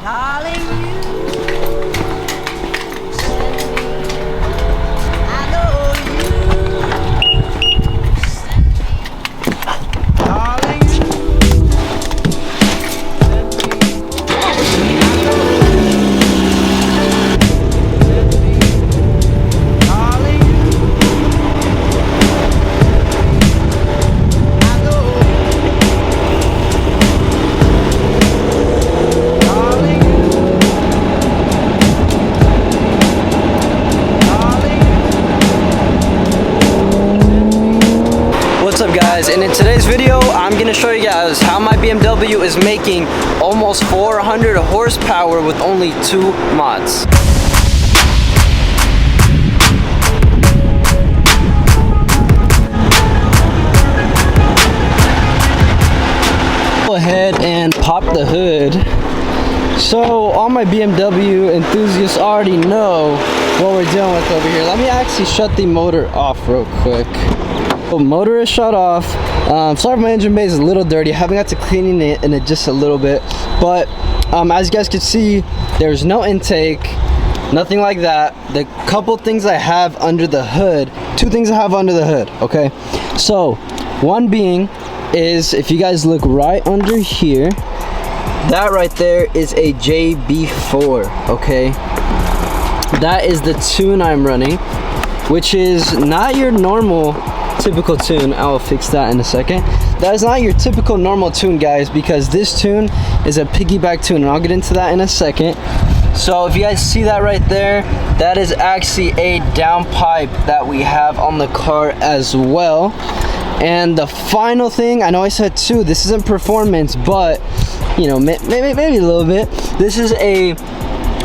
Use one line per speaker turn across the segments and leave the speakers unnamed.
Darling, you send me. I know you send me. Darling, you send me. I know you send me. Darling, I know.
What's up guys, and in today's video I'm going to show you guys how my BMW is making almost 400 horsepower with only 2 mods. Go ahead and pop the hood. So all my BMW enthusiasts already know what we're dealing with over here. Let me actually shut the motor off real quick. The motor is shut off. Sorry if my engine bay is a little dirty. I haven't got to cleaning it in just a little bit, but as you guys can see, there's no intake, nothing like that. The couple things I have under the hood, 2 things I have under the hood, okay? So one being is, if you guys look right under here, that right there is a Jb4, okay? That is the tune I'm running, which is not your normal typical tune. I will fix that in a second. That is not your typical normal tune, guys, because this tune is a piggyback tune, and I'll get into that in a second. So if you guys see that right there, that is actually a downpipe that we have on the car as well. And the final thing, I know I said 2, this isn't performance, but you know, maybe a little bit. This is a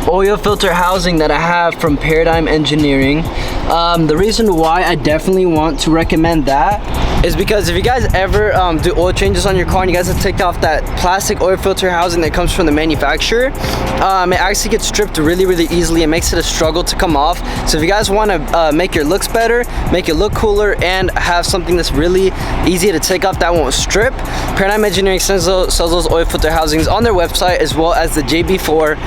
oil filter housing that I have from Paradigm Engineering. The reason why I definitely want to recommend that is because if you guys ever do oil changes on your car and you guys have to take off that plastic oil filter housing that comes from the manufacturer, it actually gets stripped really easily. It makes it a struggle to come off. So if you guys want to make your looks better, make it look cooler, and have something that's really easy to take off that won't strip, Paradigm Engineering sells those oil filter housings on their website, as well as the Jb4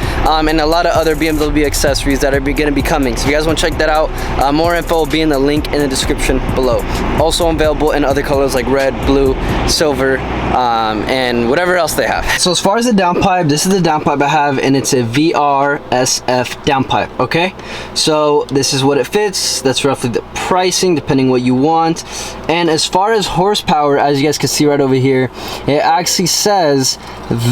and a lot of other BMW accessories that are going to be coming. So if you guys want to check that out, more info will be in the link in the description below. Also available in other colors like red, blue, silver, and whatever else they have. So as far as the downpipe, this is the downpipe I have, and it's a VRSF downpipe, okay? So this is what it fits. That's roughly the pricing, depending what you want. And as far as horsepower, as you guys can see right over here, it actually says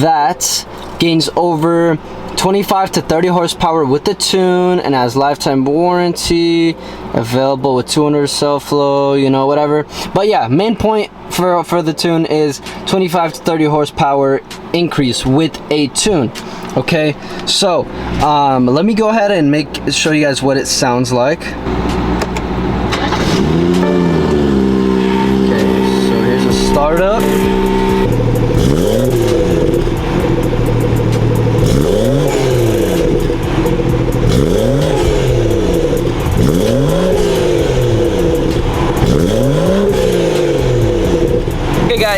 that gains over 25 to 30 horsepower with the tune, and has lifetime warranty, available with 200 self-flow, you know, whatever. But yeah, main point for the tune is 25 to 30 horsepower increase with a tune. Okay, so let me go ahead and show you guys what it sounds like. Okay, so here's a startup.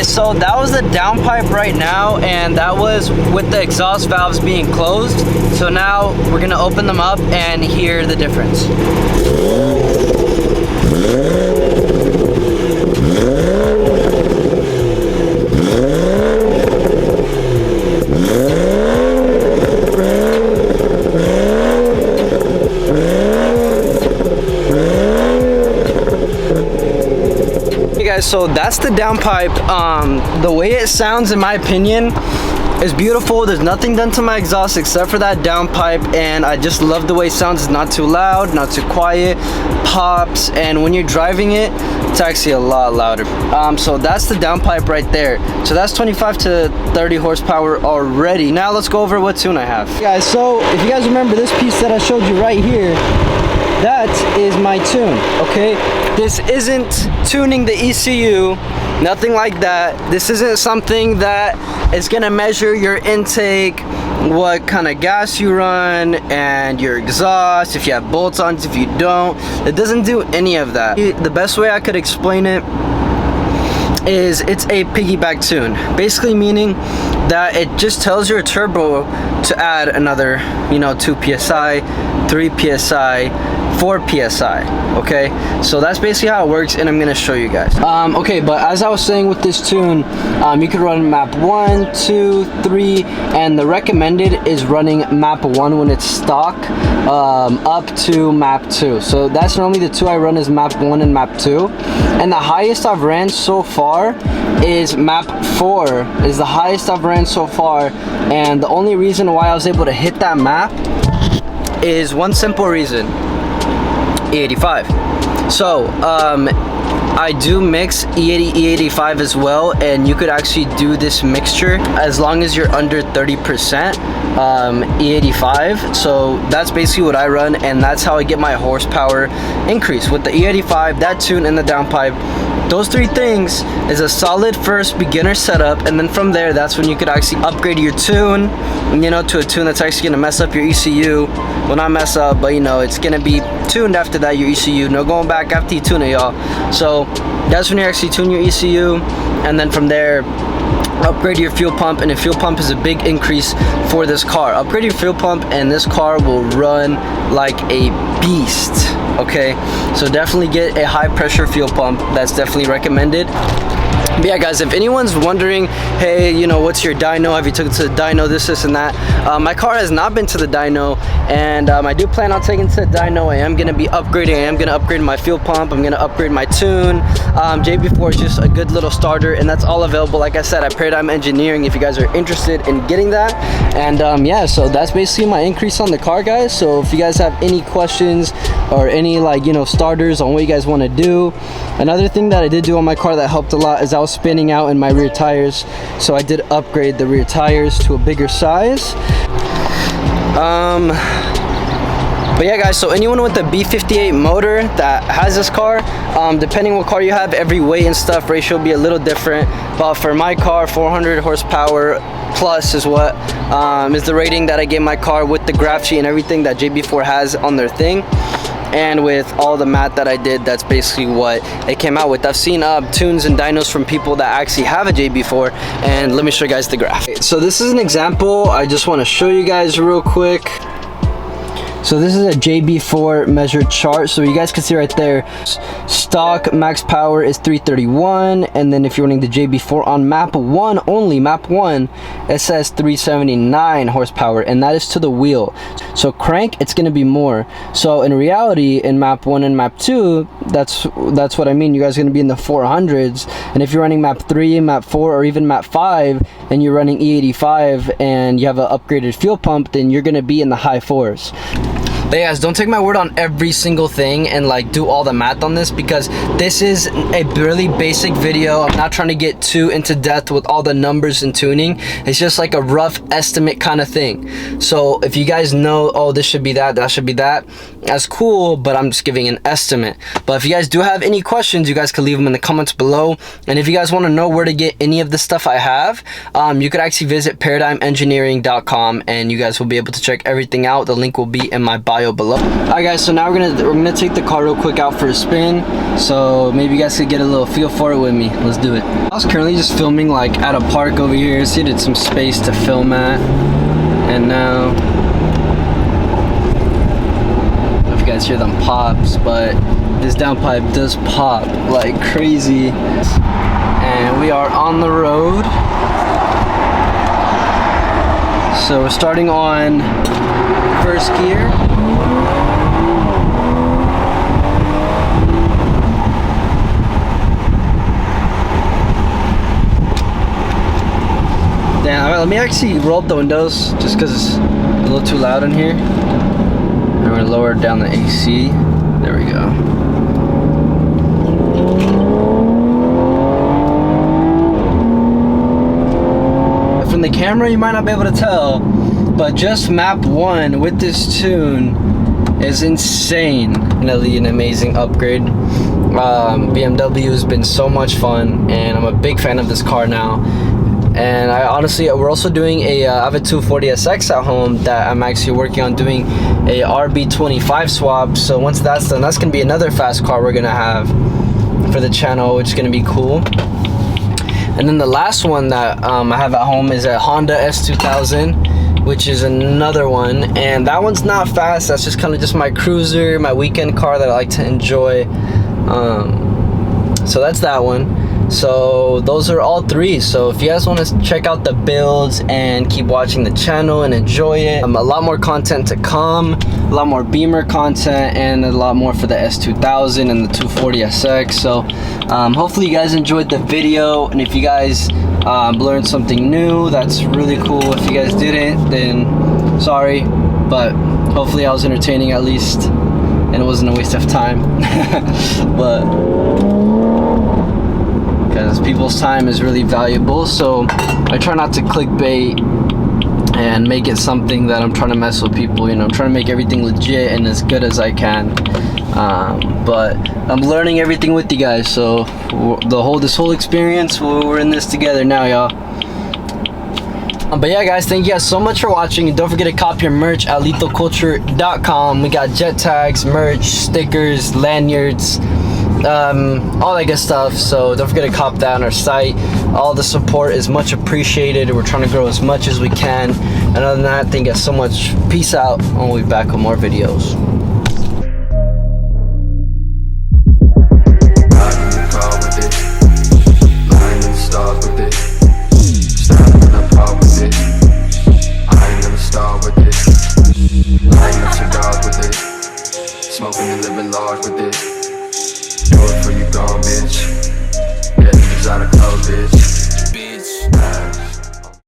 So that was the downpipe right now, and that was with the exhaust valves being closed. So now we're gonna open them up and hear the difference. So that's the downpipe. The way it sounds, in my opinion, is beautiful. There's nothing done to my exhaust except for that downpipe, and I just love the way it sounds. It's not too loud, not too quiet, pops, and when you're driving it, it's actually a lot louder. So that's the downpipe right there. So that's 25 to 30 horsepower already. Now let's go over what tune I have. Guys, so if you guys remember this piece that I showed you right here, that is my tune, okay? This isn't tuning the ECU, nothing like that. This isn't something that is gonna measure your intake, what kind of gas you run, and your exhaust, if you have bolt-ons, if you don't. It doesn't do any of that. The best way I could explain it is it's a piggyback tune, basically meaning that it just tells your turbo to add another, you know, 2 psi, 3 psi, 4 psi. Okay, so that's basically how it works, and I'm gonna show you guys. Okay, but as I was saying with this tune, you could run map 1, 2, 3, and the recommended is running map 1 when it's stock, up to map 2. So that's normally the 2 I run is map 1 and map 2, and the highest I've ran so far is map 4 is the highest I've ran so far. And the only reason why I was able to hit that map is one simple reason: E85. So I do mix E80 E85 as well, and you could actually do this mixture as long as you're under 30% E85. So that's basically what I run, and that's how I get my horsepower increase with the E85, that tune, and the downpipe. Those 3 things is a solid first beginner setup, and then from there, that's when you could actually upgrade your tune, you know, to a tune that's actually gonna mess up your ECU. Well, not mess up, but you know, it's gonna be tuned after that, your ECU. No going back after you tune it, y'all. So that's when you actually tune your ECU, and then from there, upgrade your fuel pump. And a fuel pump is a big increase for this car. Upgrade your fuel pump and this car will run like a beast. Okay, so definitely get a high pressure fuel pump. That's definitely recommended. But yeah, guys, if anyone's wondering, hey, you know, what's your dyno? Have you took it to the dyno? This and that. My car has not been to the dyno, and I do plan on taking it to the dyno. I am going to be upgrading. I am going to upgrade my fuel pump. I'm going to upgrade my tune. Jb4 is just a good little starter, and that's all available, like I said, at Paradigm Engineering if you guys are interested in getting that. And yeah, so that's basically my increase on the car, guys. So if you guys have any questions or any, like, you know, starters on what you guys want to do. Another thing that I did do on my car that helped a lot is I was spinning out in my rear tires, so I did upgrade the rear tires to a bigger size. But yeah, guys, so anyone with the B58 motor that has this car, depending what car you have, every weight and stuff ratio will be a little different. But for my car, 400 horsepower plus is what is the rating that I gave my car with the graph sheet and everything that Jb4 has on their thing. And with all the math that I did, that's basically what it came out with. I've seen tunes and dynos from people that actually have a Jb4, and let me show you guys the graph. So this is an example I just want to show you guys real quick. So this is a Jb4 measured chart. So you guys can see right there, stock max power is 331, and then if you're running the Jb4 on map 1 only, map 1, it says 379 horsepower, and that is to the wheel. So crank, it's gonna be more. So in reality, in map 1 and map 2, that's what I mean. You guys are gonna be in the 400s, and if you're running map 3, map 4, or even map 5, and you're running E85 and you have an upgraded fuel pump, then you're gonna be in the high 4s. But yeah, guys, don't take my word on every single thing and like do all the math on this, because this is a really basic video. I'm not trying to get too into depth with all the numbers and tuning. It's just like a rough estimate kind of thing. So if you guys know, oh, this should be that, that should be that, that's cool, but I'm just giving an estimate. But if you guys do have any questions, you guys can leave them in the comments below. And if you guys want to know where to get any of the stuff I have, you could actually visit ParadigmEngineering.com, and you guys will be able to check everything out. The link will be in my bio below. Alright, guys, so now we're gonna take the car real quick out for a spin, so maybe you guys could get a little feel for it with me. Let's do it. I was currently just filming like at a park over here, so you did some space to film at, and now I don't know if you guys hear them pops, but this downpipe does pop like crazy. And we are on the road, so we're starting on first gear. Damn, alright, let me actually roll up the windows just because it's a little too loud in here. And we're gonna lower down the AC. There we go. From the camera, you might not be able to tell, but just map 1 with this tune is insane. Really an amazing upgrade. BMW has been so much fun, and I'm a big fan of this car now. And I honestly, we're also doing I have a 240SX at home that I'm actually working on doing a RB25 swap. So once that's done, that's gonna be another fast car we're gonna have for the channel, which is gonna be cool. And then the last one that I have at home is a Honda S2000, which is another one, and that one's not fast. That's just kind of just my cruiser, my weekend car that I like to enjoy. So that's that one. So those are all three. So if you guys want to check out the builds and keep watching the channel and enjoy it, a lot more content to come, a lot more Beamer content, and a lot more for the S2000 and the 240SX. So hopefully you guys enjoyed the video, and if you guys learned something new, that's really cool. If you guys didn't, then sorry, but hopefully I was entertaining at least, and it wasn't a waste of time. But because people's time is really valuable, so I try not to clickbait and make it something that I'm trying to mess with people. You know, I'm trying to make everything legit and as good as I can. But I'm learning everything with you guys, so this whole experience, we're in this together now, y'all. But yeah, guys, thank you guys so much for watching, and don't forget to cop your merch at lethalculture.com. We got jet tags, merch, stickers, lanyards, all that good stuff. So don't forget to cop that on our site. All the support is much appreciated. We're trying to grow as much as we can. And other than that, thank you guys so much. Peace out, and we'll be back with more videos.